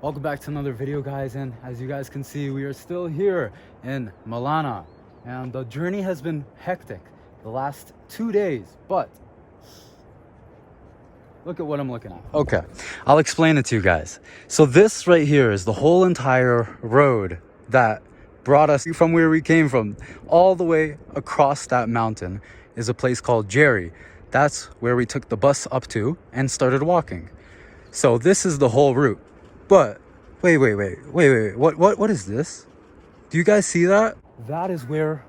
Welcome back to another video, guys, and as you guys can see, we are still here in Malana, and the journey has been hectic the last 2 days, but look at what I'm looking at. Okay, I'll explain it to you guys. So this right here is the whole entire road that brought us from where we came from all the way across that mountain is a place called Jari. That's where we took the bus up to and started walking. So this is the whole route. But wait, what is this? Do you guys see that? That is where,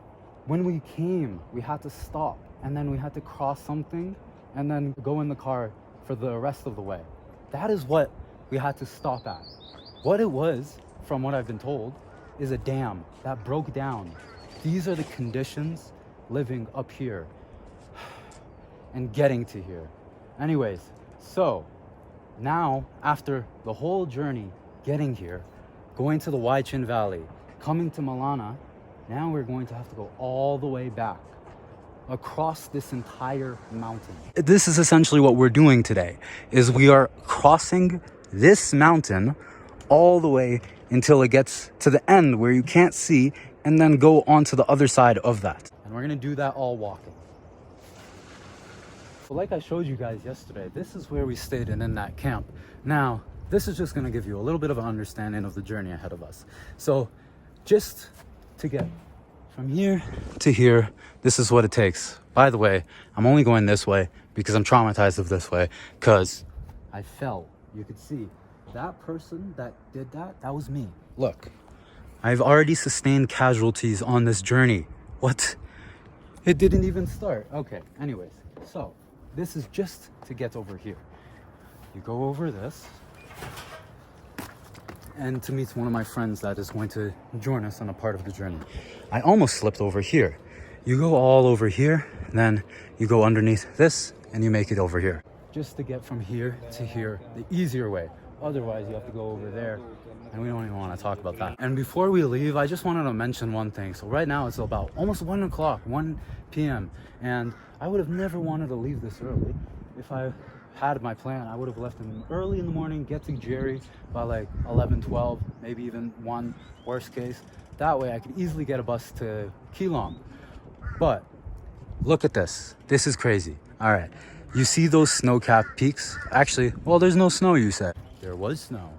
when we came, we had to stop and then we had to cross something and then go in the car for the rest of the way. That is what we had to stop at. What it was, from what I've been told, is a dam that broke down. These are the conditions living up here and getting to here. Anyways, so now after the whole journey getting here, going to the Waichin Valley, coming to Malana, now we're going to have to go all the way back across this entire mountain. This is essentially what we're doing today, is we are crossing this mountain all the way until it gets to the end where you can't see, and then go on to the other side of that. And we're gonna do that all walking. So like I showed you guys yesterday, this is where we stayed in that camp. Now, this is just gonna give you a little bit of an understanding of the journey ahead of us. So just to get from here to here, this is what it takes. By the way, I'm only going this way because I'm traumatized of this way, because I fell. You could see that person that did that, that was me. Look, I've already sustained casualties on this journey. What? It didn't even start. Okay, anyways, so this is just to get over here. You go over this and to meet one of my friends that is going to join us on a part of the journey. I almost slipped over here. You go all over here, then you go underneath this and you make it over here. Just to get from here to here the easier way. Otherwise, you have to go over there, and we don't even want to talk about that. And before we leave, I just wanted to mention one thing. So right now it's about almost 1 o'clock, 1 p.m. And I would have never wanted to leave this early. If I had my plan, I would have left early in the morning, get to Jari by like 11, 12, maybe even 1, worst case. That way I could easily get a bus to Keelong. But look at this. This is crazy. All right. You see those snow-capped peaks? Actually, well, there's no snow, you said. There was snow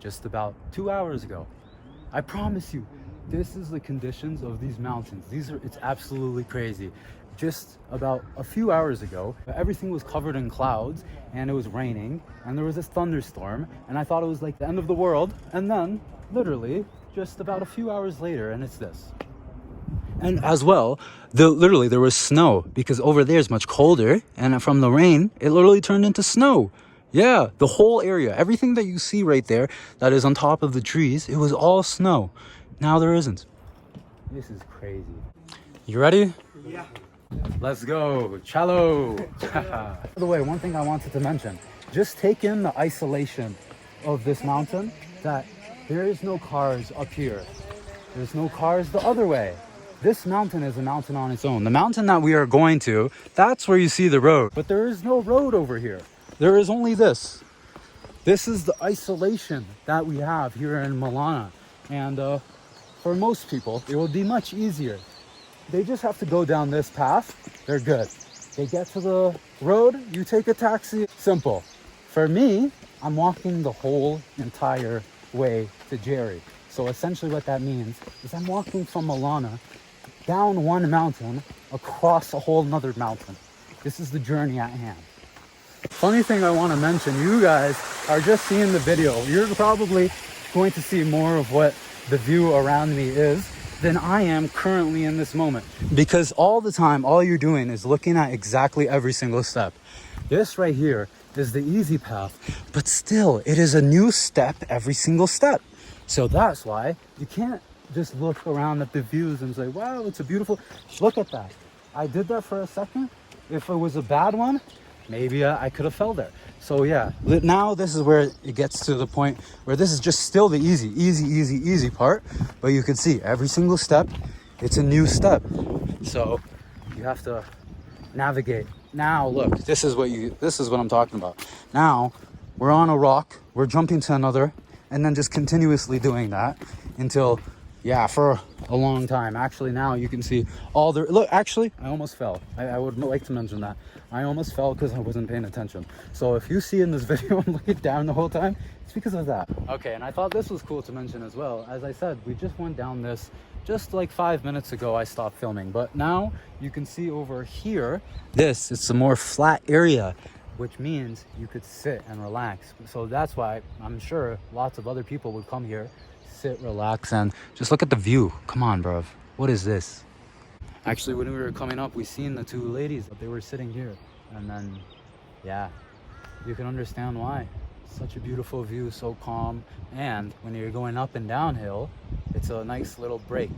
just about 2 hours ago. I promise you, this is the conditions of these mountains. It's absolutely crazy. Just about a few hours ago, everything was covered in clouds and it was raining and there was this thunderstorm and I thought it was like the end of the world. And then literally just about a few hours later, and it's this. And as well, literally there was snow, because over there is much colder, and from the rain, it literally turned into snow. Yeah, the whole area, everything that you see right there that is on top of the trees, it was all snow. Now there isn't. This is crazy. You ready? Yeah. Let's go. Chalo. By the way, one thing I wanted to mention, just take in the isolation of this mountain, that there is no cars up here. There's no cars the other way. This mountain is a mountain on its own. The mountain that we are going to, that's where you see the road. But there is no road over here. There is only this. This is the isolation that we have here in Malana. And for most people, it will be much easier. They just have to go down this path. They're good. They get to the road, you take a taxi. Simple. For me, I'm walking the whole entire way to Jari. So essentially what that means is I'm walking from Malana down one mountain across a whole nother mountain. This is the journey at hand. Funny thing I want to mention, you guys are just seeing the video. You're probably going to see more of what the view around me is than I am currently in this moment. Because all the time, all you're doing is looking at exactly every single step. This right here is the easy path, but still, it is a new step every single step. So that's why you can't just look around at the views and say, wow, it's a beautiful, look at that. I did that for a second. If it was a bad one, maybe I could have fell there. So yeah, now this is where it gets to the point where this is just still the easy part. But you can see every single step, it's a new step. So you have to navigate. Now look, this is what I'm talking about. Now we're on a rock, we're jumping to another, and then just continuously doing that until, yeah, for a long time. Actually, now you can see all the, look, actually, I almost fell. I would like to mention that. I almost fell because I wasn't paying attention. So if you see in this video, I'm looking down the whole time, it's because of that. Okay, and I thought this was cool to mention as well. As I said, we just went down this just like 5 minutes ago. I stopped filming, but now you can see over here, this, it's a more flat area, which means you could sit and relax. So that's why I'm sure lots of other people would come here, sit, relax, and just look at the view. Come on, bruv. What is this? Actually, when we were coming up, we seen the two ladies, but they were sitting here. And then, yeah, you can understand why. Such a beautiful view, so calm. And when you're going up and downhill, it's a nice little break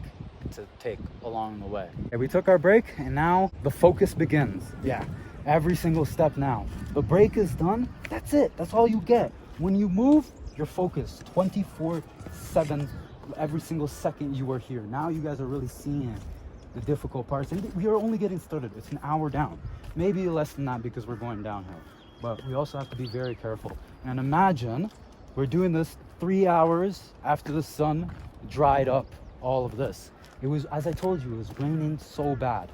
to take along the way. Okay, we took our break, and now the focus begins. Yeah, every single step now. The break is done. That's it. That's all you get. When you move, you're focused 24/7. Every single second you are here. Now you guys are really seeing the difficult parts, and we are only getting started. It's an hour down, maybe less than that because we're going downhill, but we also have to be very careful. And imagine we're doing this 3 hours after the sun dried up all of this. It was, as I told you, it was raining so bad,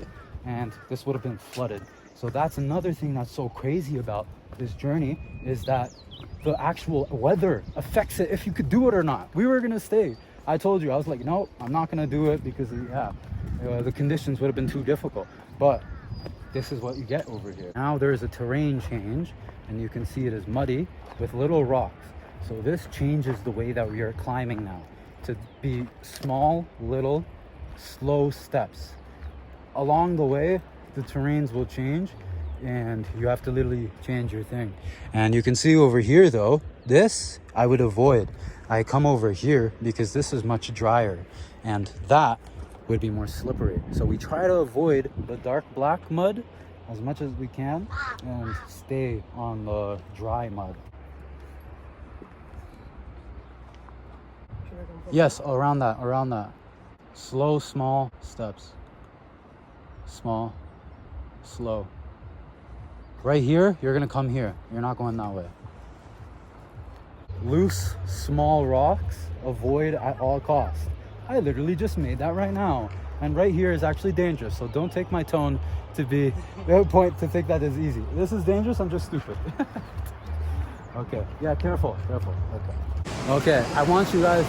and this would have been flooded. So that's another thing that's so crazy about this journey, is that the actual weather affects it if you could do it or not. We were gonna stay. I told you, I was like, no, I'm not gonna do it because, yeah, the conditions would have been too difficult. But this is what you get over here. Now there is a terrain change, and you can see it is muddy with little rocks. So this changes the way that we are climbing now, to be small, little, slow steps. Along the way, the terrains will change, and you have to literally change your thing. And you can see over here though, this I would avoid. I come over here because this is much drier, and that would be more slippery. So we try to avoid the dark black mud as much as we can and stay on the dry mud. Yes, around that. Slow, small steps. Small, slow. Right here, you're gonna come here. You're not going that way. Loose, small rocks, avoid at all costs. I literally just made that right now. And right here is actually dangerous, so don't take my tone to be the point to think that is easy. This is dangerous, I'm just stupid. Okay, yeah, careful. Okay, I want you guys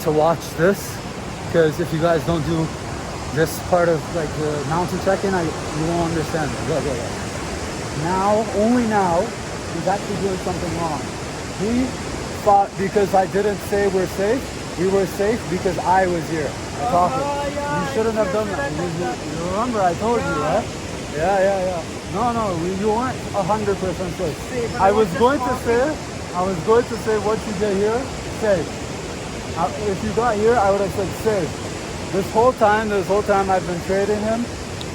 to watch this, because if you guys don't do this part of like the mountain trekking, you won't understand it. Look. Now, only now, he's actually doing something wrong. He thought because I didn't say we're safe, we were safe because I was here. You shouldn't have done that. You remember I told you, right? Yeah. No, you weren't 100% safe. I was going to say what you did here, safe. If you got here, I would have said safe. This whole time I've been trading him.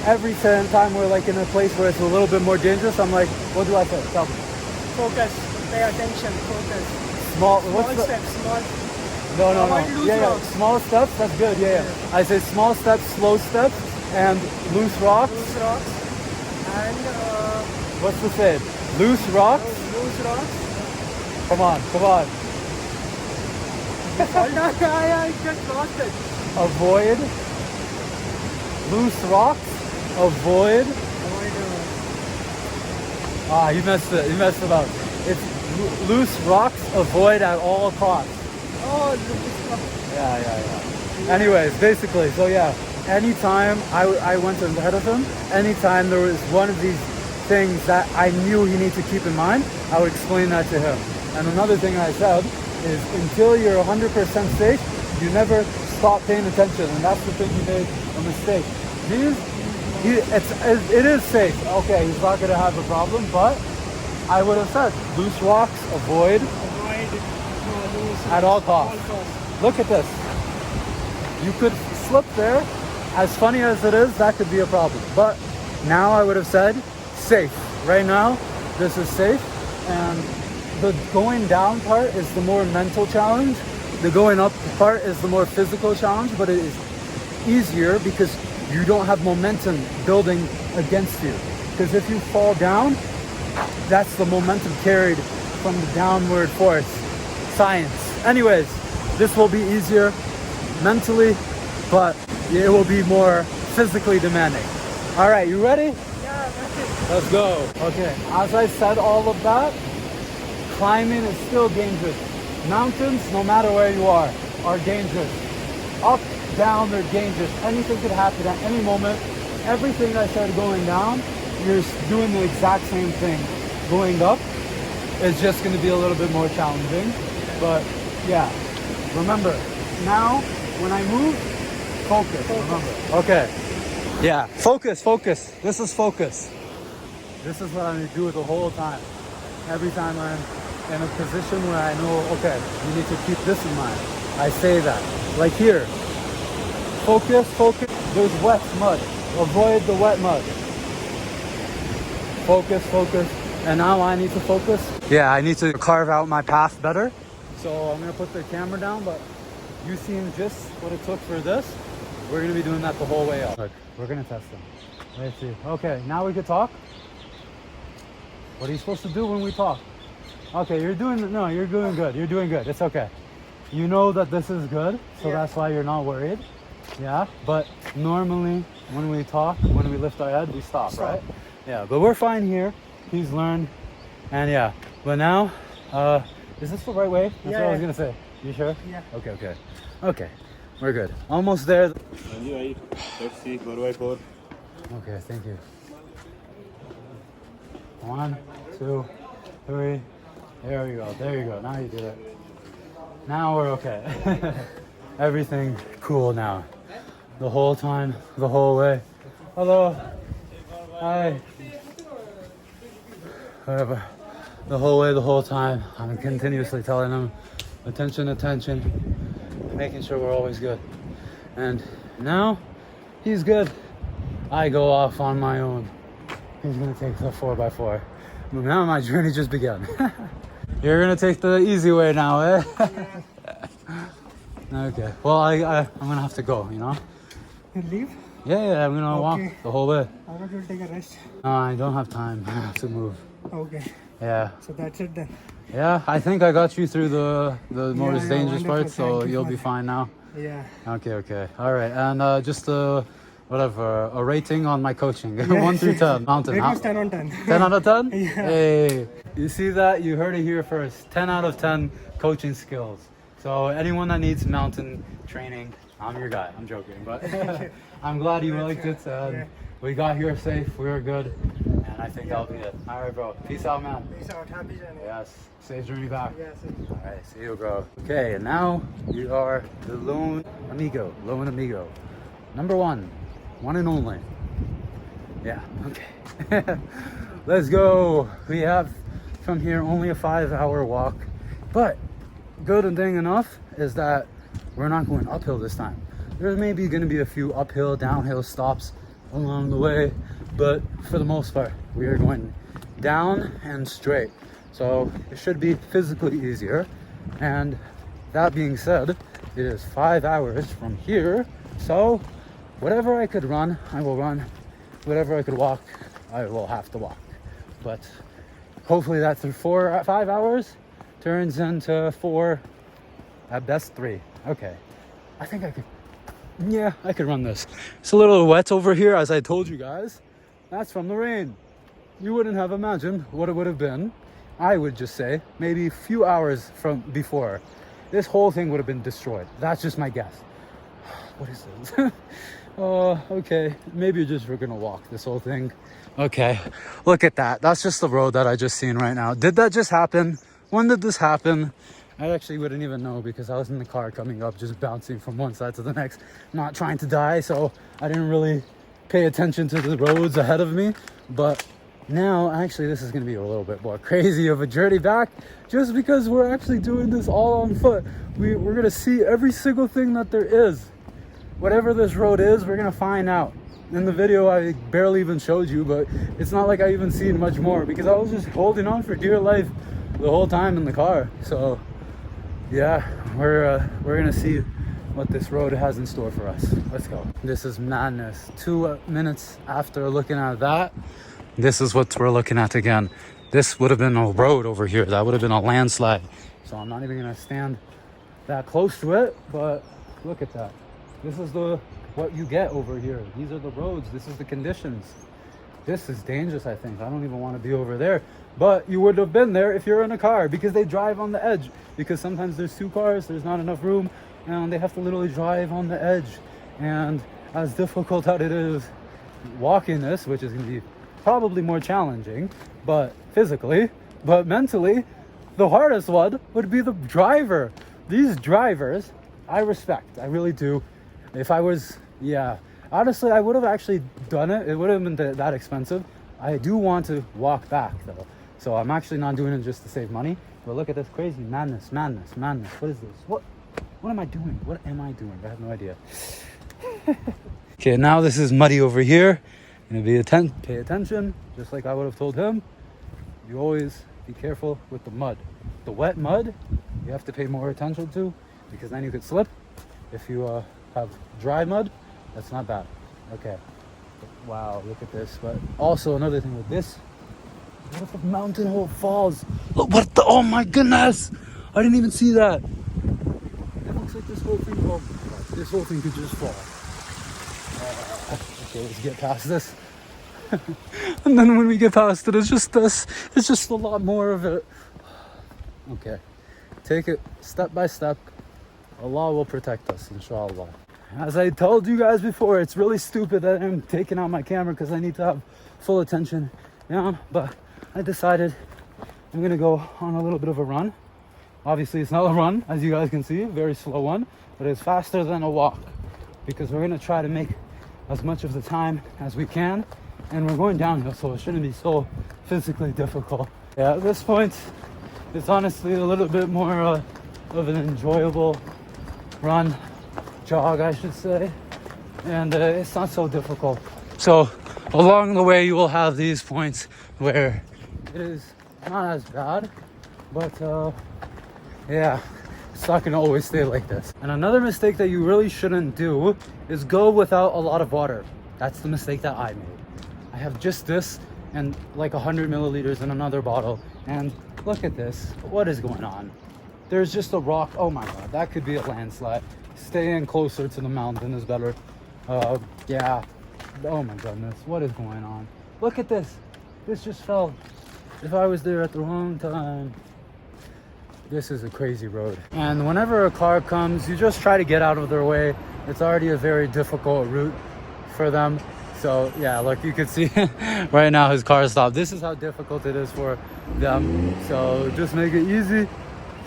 Every time we're like in a place where it's a little bit more dangerous, I'm like, what do I say? Tell me. Focus. Pay attention. Focus. Small Steps. No. Yeah. Small steps. That's good. Yeah. I say small steps, slow steps, and loose rocks. And what's the say? Loose rocks. Come on. Fall down. I just lost it. Avoid loose rocks. Avoid. You messed it up. It's loose rocks. Avoid at all costs. Yeah. Anyways, basically, so yeah. Anytime I went ahead of him, anytime there was one of these things that I knew he needed to keep in mind, I would explain that to him. And another thing I said is, until you're 100% safe, you never stop paying attention. And that's the thing, he made a mistake. It is safe. Okay, he's not gonna have a problem, but I would have said loose rocks, avoid at all costs. Look at this. You could slip there. As funny as it is, that could be a problem. But now I would have said safe. Right now, this is safe. And the going down part is the more mental challenge. The going up part is the more physical challenge, but it is easier because you don't have momentum building against you. Because if you fall down, that's the momentum carried from the downward force. Science. Anyways, this will be easier mentally, but it will be more physically demanding. All right, you ready? Yeah, that's it. Let's go. Okay, as I said all of that, climbing is still dangerous. Mountains, no matter where you are dangerous. Up, down, they're dangerous. Anything could happen at any moment. Everything I said going down, you're doing the exact same thing. Going up is just going to be a little bit more challenging. But yeah, remember, now when I move, focus. Remember. Okay. Yeah, focus. This is focus. This is what I'm going to do the whole time. Every time I'm in a position where I know, okay, you need to keep this in mind. I say that. Like here, focus. There's wet mud. Avoid the wet mud. Focus. And now I need to focus. Yeah, I need to carve out my path better. So I'm gonna put the camera down, but you seen just what it took for this. We're gonna be doing that the whole way up. Look, we're gonna test them. Let's see. Okay, now we can talk. What are you supposed to do when we talk? Okay, you're doing good. You're doing good. It's okay. You know that this is good, so that's why you're not worried. Yeah, but normally when we talk, when we lift our head, we stop, right? Yeah, but we're fine here. He's learned, and yeah. But now, is this the right way? That's what I was gonna say. You sure? Yeah. Okay. We're good. Almost there. Let's see, 4x4. Okay, thank you. 1, 2, 3. There you go. Now you did it. Now we're okay. Everything cool now. The whole time, the whole way. Hello. Hi. Whatever. The whole way, the whole time, I'm continuously telling him, attention, making sure we're always good. And now, he's good. I go off on my own. He's gonna take the 4x4. But now my journey just began. You're gonna take the easy way now, eh? Okay. Well, I'm gonna have to go, you know? You leave? Yeah, I'm gonna walk the whole way. I want you to take a rest. No, I don't have time. I have to move. Okay. Yeah. So that's it then. Yeah, I think I got you through the most dangerous wonderful. part, so Thank you you'll for be that. fine now. Yeah. Okay. All right, and just a rating on my coaching, 1 through 10. Mountain. It was 10 on 10. 10 out of 10? Yeah. Hey, you see that? You heard it here first. 10 out of 10 coaching skills. So anyone that needs mountain training, I'm your guy. I'm joking, but I'm glad you liked it. We got here safe. We were good, and I think that'll be it. All right, bro. Peace out, man. Peace out. Happy journey. Yes. Safe journey back. Yes. All right. See you, bro. Okay, and now you are the lone amigo. Number one and only. Yeah. Okay. Let's go. We have from here only a 5-hour walk, but good thing enough is that we're not going uphill this time. There's maybe going to be a few uphill, downhill stops along the way, but for the most part, we are going down and straight. So it should be physically easier. And that being said, it is 5 hours from here. So whatever I could run, I will run. Whatever I could walk, I will have to walk. But hopefully that 5 hours turns into 4, at best 3. Okay. I think I could. Yeah, I could run this. It's a little wet over here, as I told you guys. That's from the rain. You wouldn't have imagined what it would have been. I would just say maybe a few hours from before. This whole thing would have been destroyed. That's just my guess. What is this? Oh, okay. Maybe we're gonna walk this whole thing. Okay, look at that. That's just the road that I just seen right now. Did that just happen? When did this happen? I actually wouldn't even know because I was in the car coming up, just bouncing from one side to the next, not trying to die. So I didn't really pay attention to the roads ahead of me. But now, actually, this is going to be a little bit more crazy of a journey back just because we're actually doing this all on foot. We're going to see every single thing that there is. Whatever this road is, we're going to find out. In the video, I barely even showed you, but it's not like I even seen much more because I was just holding on for dear life the whole time in the car. So yeah, we're gonna see what this road has in store for us. Let's go. This is madness. 2 minutes after looking at that, this is what we're looking at again. This would have been a road over here. That would have been a landslide. So I'm not even gonna stand that close to it, but look at that. This is what you get over here. These are the roads. This is the conditions. This is dangerous, I think. I don't even want to be over there. But you would have been there if you're in a car, because they drive on the edge. Because sometimes there's two cars, there's not enough room, and they have to literally drive on the edge. And as difficult as it is walking this, which is going to be probably more challenging, but physically, but mentally, the hardest one would be the driver. These drivers, I respect. I really do. If I was, honestly, I would have actually done it. It would have been that expensive. I do want to walk back though. So I'm actually not doing it just to save money. But look at this crazy madness. What is this? What am I doing? What am I doing? I have no idea. Okay, now this is muddy over here. Gonna pay attention, just like I would have told him. You always be careful with the mud. The wet mud, you have to pay more attention to, because then you could slip. If you have dry mud, that's not bad. Okay. Wow, look at this. But also another thing with this, what if the mountain hole falls? Look, oh my goodness! I didn't even see that. It looks like this whole thing, oh my God, this whole thing could just fall. Okay, let's get past this. And then when we get past it, it's just this. It's just a lot more of it. Okay, take it step by step. Allah will protect us, inshallah. As I told you guys before, it's really stupid that I'm taking out my camera because I need to have full attention now, but I decided I'm gonna go on a little bit of a run. Obviously it's not a run, as you guys can see, a very slow one, but it's faster than a walk, because we're gonna try to make as much of the time as we can, and we're going downhill, so it shouldn't be so physically difficult. Yeah, at this point, it's honestly a little bit more of an enjoyable jog, I should say, and it's not so difficult. So along the way you will have these points where it is not as bad, but it's not gonna always stay like this. And another mistake that you really shouldn't do is go without a lot of water. That's the mistake that I made. I have just this and like 100 milliliters in another bottle, and look at this. What is going on? There's just a rock. Oh my God, that could be a landslide. Staying closer to the mountain is better. Yeah. Oh my goodness, what is going on? Look at this. This just fell. If I was there at the wrong time. This is a crazy road. And whenever a car comes, you just try to get out of their way. It's already a very difficult route for them. So yeah, look, you can see right now his car stopped. This is how difficult it is for them. So just make it easy.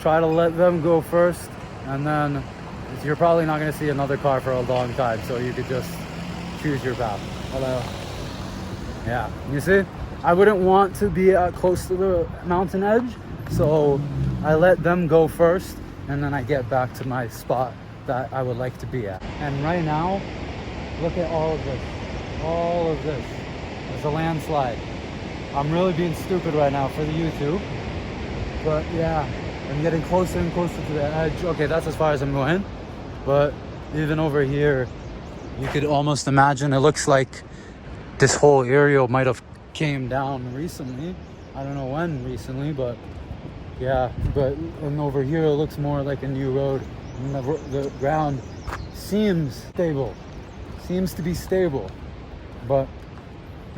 Try to let them go first, and then you're probably not going to see another car for a long time, so you could just choose your path. Hello. Yeah, you see, I wouldn't want to be close to the mountain edge, so I let them go first, and then I get back to my spot that I would like to be at. And right now, look at all of this. All of this is a landslide. I'm really being stupid right now for the YouTube, but yeah, I'm getting closer and closer to the edge. Okay, that's as far as I'm going. But even over here, you could almost imagine it looks like this whole area might have came down recently. I don't know when recently, but yeah. And over here, it looks more like a new road. And the ground seems stable. Seems to be stable. But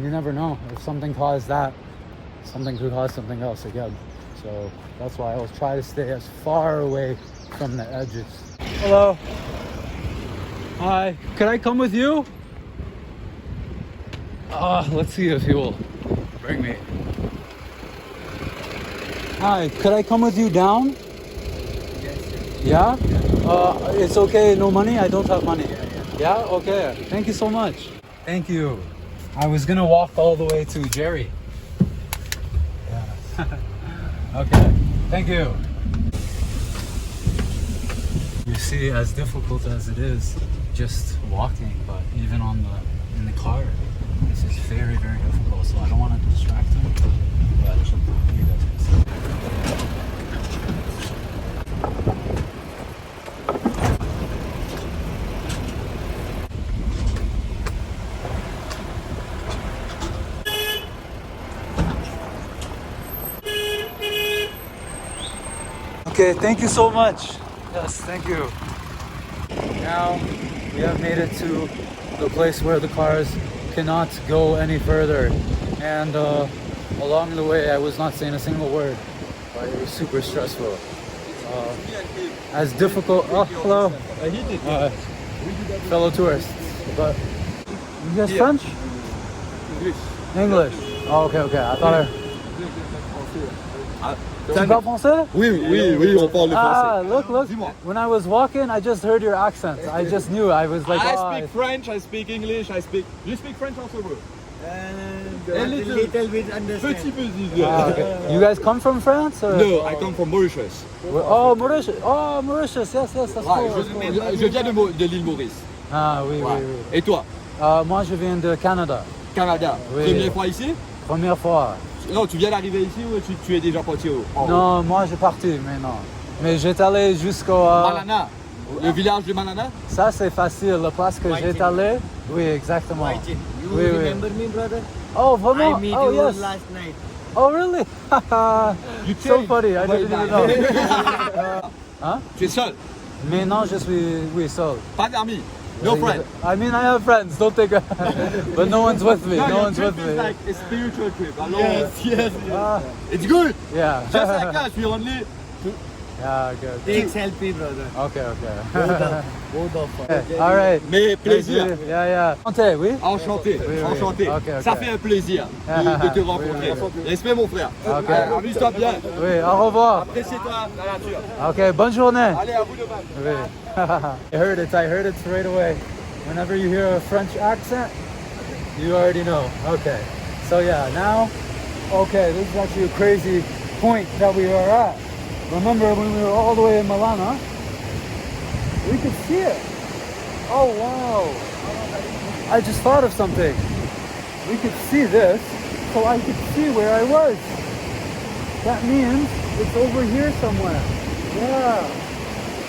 you never know. If something caused that, something could cause something else again. So that's why I always try to stay as far away from the edges. Hello. Hi. Could I come with you? Let's see if he will bring me. Hi. Could I come with you down? Yes. Yeah? It's okay. No money? I don't have money. Yeah? Okay. Thank you so much. Thank you. I was gonna walk all the way to Jari. Yeah. Okay. Thank you. You see, as difficult as it is just walking, but even in the car, this is very, very difficult. So I don't want to distract him, but you guys can see. Okay, thank you so much. Yes, thank you. Now we have made it to the place where the cars cannot go any further. And along the way, I was not saying a single word. But it was super stressful. As difficult. Oh, hello, fellow tourists. But you guys French? English. Oh, okay. I thought I. Tu parles français? Oui, on parle le Ah, français. look. When I was walking, I just heard your accent. I just knew. I was like, I speak French, I speak English, You speak French also, bro? A little bit understand. Petit peu. Ah, okay. You guys come from France? Or? No, I come from Mauritius. Oh, Mauritius. Oh, Mauritius. Yes, that's cool. Je viens de l'île Maurice. Ah, oui. Et toi? Moi, je viens de Canada. Canada. Oui. Première fois ici? Première fois. Non, tu viens d'arriver ici ou tu es déjà parti en haut? Non, moi, j'ai parti, mais non. Mais j'étais allé jusqu'au... Malana. Le village de Malana? Ça, c'est facile. La place que j'étais allé... Oui, exactement. You Oui. remember me, brother? Oh, vraiment? I meet Oh, you yes. last night. Oh, really? So changed. funny. I didn't even know. Hein? Tu es seul? Mais non, je suis... Oui, seul. Pas d'amis? No friend? I mean, I have friends. Don't think... But no one's with me. No your one's trip with is me. like a spiritual trip. Yes. Ah, It's good. yeah. Just like us, we only... Yeah, good. Take selfie, brother. Okay. Both of us. Okay, all right. Mais plaisir. Yeah. Enchanté, oui? Enchanté, Oui. enchanté. Ok. Ça fait un plaisir de te rencontrer. Respect mon frère. Ok. Amuse-toi bien. Oui, au revoir. Apprécie-toi la nature. Okay, bonne journée. Allez, à vous de même. Oui. I heard it right away. Whenever you hear a French accent, you already know. Okay. So yeah, now, okay, this is actually a crazy point that we are at. Remember when we were all the way in Malana? We could see it. Oh wow. I just thought of something. We could see this, so I could see where I was. That means it's over here somewhere. Yeah.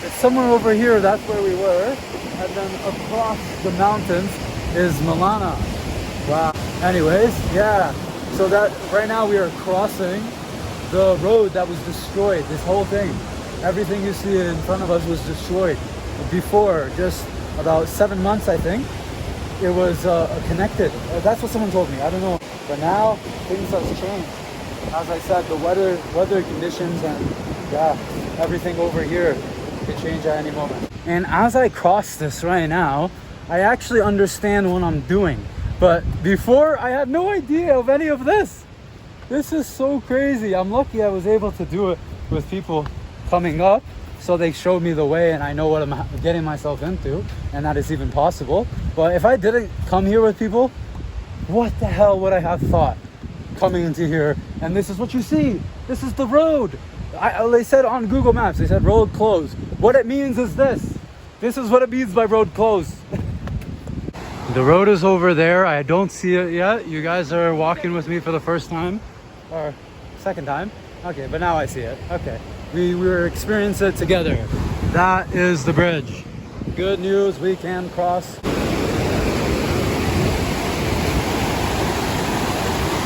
It's somewhere over here, that's where we were. And then across the mountains is Malana. Wow. Anyways, yeah. So that right now we are crossing the road that was destroyed. This whole thing, everything you see in front of us was destroyed. Before, just about 7 months, I think, it was connected. That's what someone told me. I don't know. But now things have changed. As I said, the weather conditions and yeah, everything over here could change at any moment. And as I cross this right now, I actually understand what I'm doing. But before, I had no idea of any of this. This is so crazy. I'm lucky I was able to do it with people coming up. So they showed me the way and I know what I'm getting myself into and that is even possible. But if I didn't come here with people, what the hell would I have thought coming into here? And this is what you see. This is the road. They said on Google Maps, they said road closed. What it means is this. This is what it means by road closed. The road is over there. I don't see it yet. You guys are walking with me for the first time or second time. Okay, but now I see it. Okay. We were experiencing it together. That is the bridge. Good news, we can cross.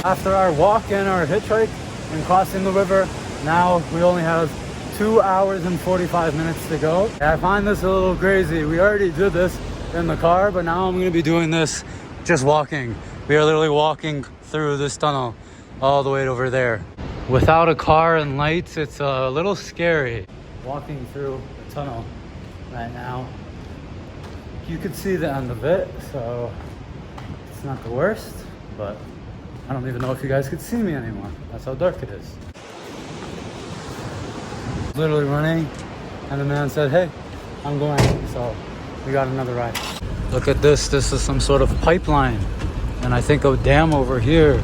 After our walk and our hitchhike and crossing the river, now we only have 2 hours and 45 minutes to go. I find this a little crazy. We already did this in the car, but now I'm gonna be doing this just walking. We are literally walking through this tunnel all the way over there. Without a car and lights, it's a little scary. Walking through the tunnel right now. You could see the end of it, so it's not the worst, but I don't even know if you guys could see me anymore. That's how dark it is. Literally running, and the man said, hey, I'm going, so we got another ride. Look at this, this is some sort of pipeline, and I think a dam over here.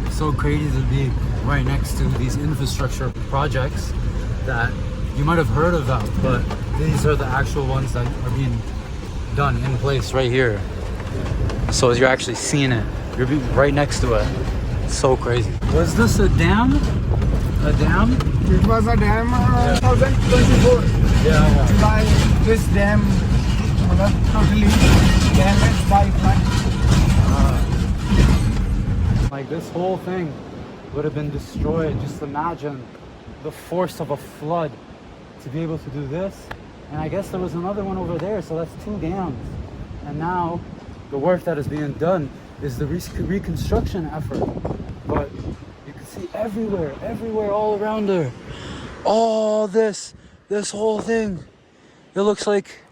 It's so crazy to be right next to these infrastructure projects that you might have heard about, but these are the actual ones that are being done in place right here. So you're actually seeing it. You're right next to it. It's so crazy. Was this a dam? A dam? It was a dam 2024. Yeah. By this dam, totally damaged by flood. Like this whole thing would have been destroyed. Just imagine the force of a flood to be able to do this And I guess there was another one over there, so that's 2 dams. And now the work that is being done is the reconstruction effort. But you can see everywhere all around there. All this whole thing. It looks like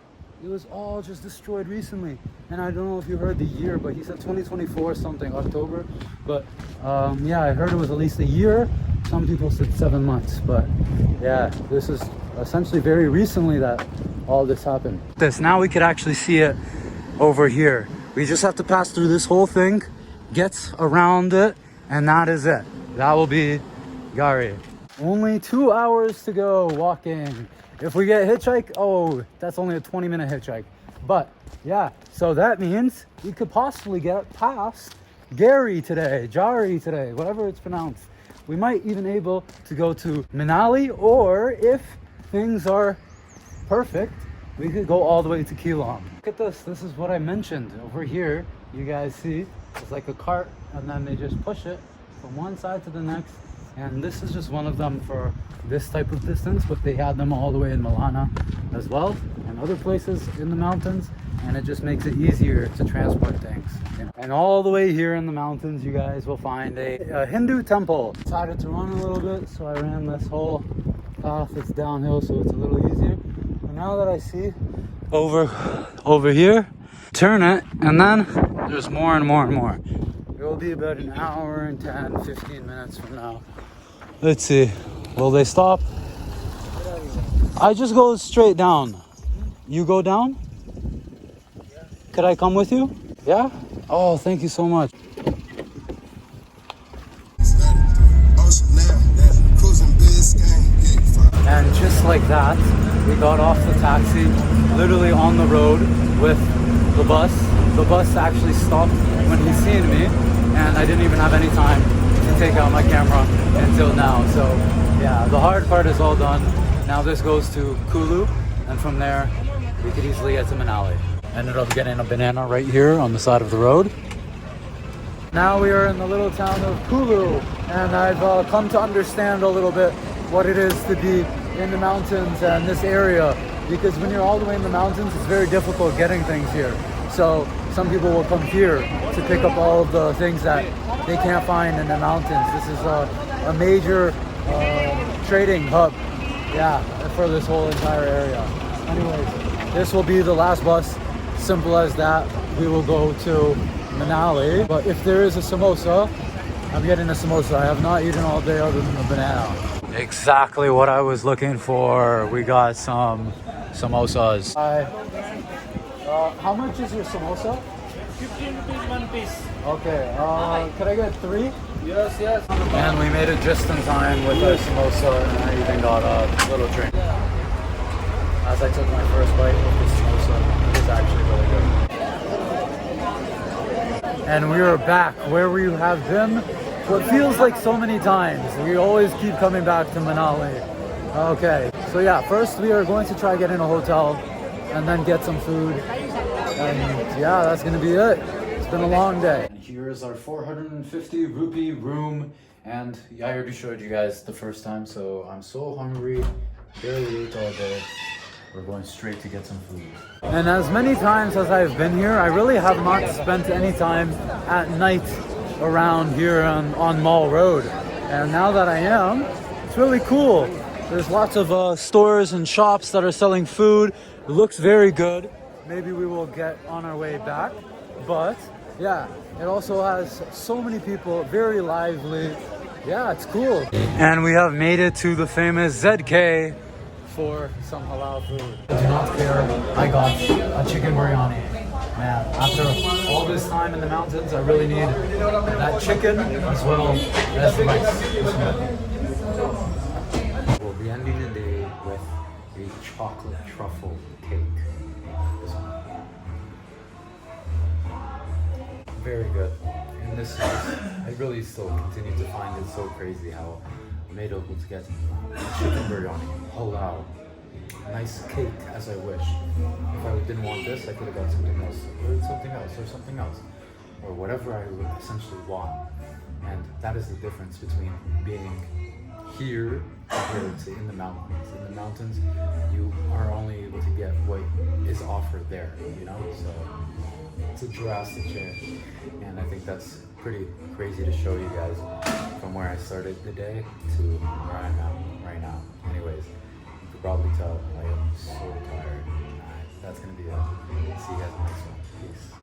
it was all just destroyed recently. And I don't know if you heard the year, but he said 2024 something, October. But yeah, I heard it was at least a year. Some people said 7 months. But yeah, this is essentially very recently that all this happened. Now we could actually see it over here. We just have to pass through this whole thing, get around it, and that is it. That will be Jari. Only 2 hours to go walking. If we get hitchhike, oh, that's only a 20-minute hitchhike. But yeah, so that means we could possibly get past Jari today, whatever it's pronounced. We might even able to go to Manali, or if things are perfect, we could go all the way to Keelong. Look at this. This is what I mentioned. Over here, you guys see, it's like a cart, and then they just push it from one side to the next. And this is just one of them for this type of distance, but they had them all the way in Malana as well, and other places in the mountains. And it just makes it easier to transport things. You know? And all the way here in the mountains, you guys will find a Hindu temple. Decided to run a little bit, so I ran this whole path. It's downhill, so it's a little easier. But now that I see over here, turn it, and then there's more and more and more. It will be about an hour and 10, 15 minutes from now. Let's see. Will they stop? I just go straight down. You go down? Could I come with you? Yeah? Oh, thank you so much. And just like that, we got off the taxi, literally on the road with the bus. The bus actually stopped when he seen me, and I didn't even have any time to take out my camera until now. So yeah, the hard part is all done. Now this goes to Kulu, and from there, we could easily get to Manali. Ended up getting a banana right here on the side of the road. Now we are in the little town of Kulu, and I've come to understand a little bit what it is to be in the mountains and this area, because when you're all the way in the mountains, it's very difficult getting things here. So some people will come here to pick up all of the things that they can't find in the mountains. This is a major trading hub, yeah, for this whole entire area. Anyways, this will be the last bus. Simple as that. We will go to Manali. But if there is a samosa, I'm getting a samosa. I have not eaten all day other than the banana. Exactly what I was looking for. We got some samosas. How much is your samosa? 15 rupees one piece. Okay, could I get 3? Yes. And we made it just in time with our samosa, and I even got a little drink. As I took my first bite of the samosa, it was actually really good. And we are back where we have been what feels like so many times. We always keep coming back to Manali. Okay, so yeah, first we are going to try getting a hotel and then get some food. And yeah, that's gonna be it. It's been a long day. And here is our 450 rupee room. And I already showed you guys the first time, so I'm so hungry. Barely ate all day. We're going straight to get some food. And as many times as I've been here, I really have not spent any time at night around here on Mall Road. And now that I am, it's really cool. There's lots of stores and shops that are selling food. It looks very good. Maybe we will get on our way back. But yeah, it also has so many people, very lively. Yeah, it's cool. And we have made it to the famous ZK for some halal food. Do not care, I got a chicken biryani. Man, after all this time in the mountains, I really need that chicken as well as rice. We'll be ending the day with a chocolate truffle cake. This one. Very good. And this is, I really still continue to find it so crazy how I'm able to get chicken biryani, halal, nice cake as I wish. If I didn't want this, I could have got something else, or whatever I would essentially want. And that is the difference between being here compared to in the mountains. In the mountains, you are only able to get what is offered there, you know? So it's a drastic change. And I think that's pretty crazy to show you guys from where I started the day to where I'm at right now. Anyways, you could probably tell I am so tired. That's going to be it. See you guys in the next one. Peace.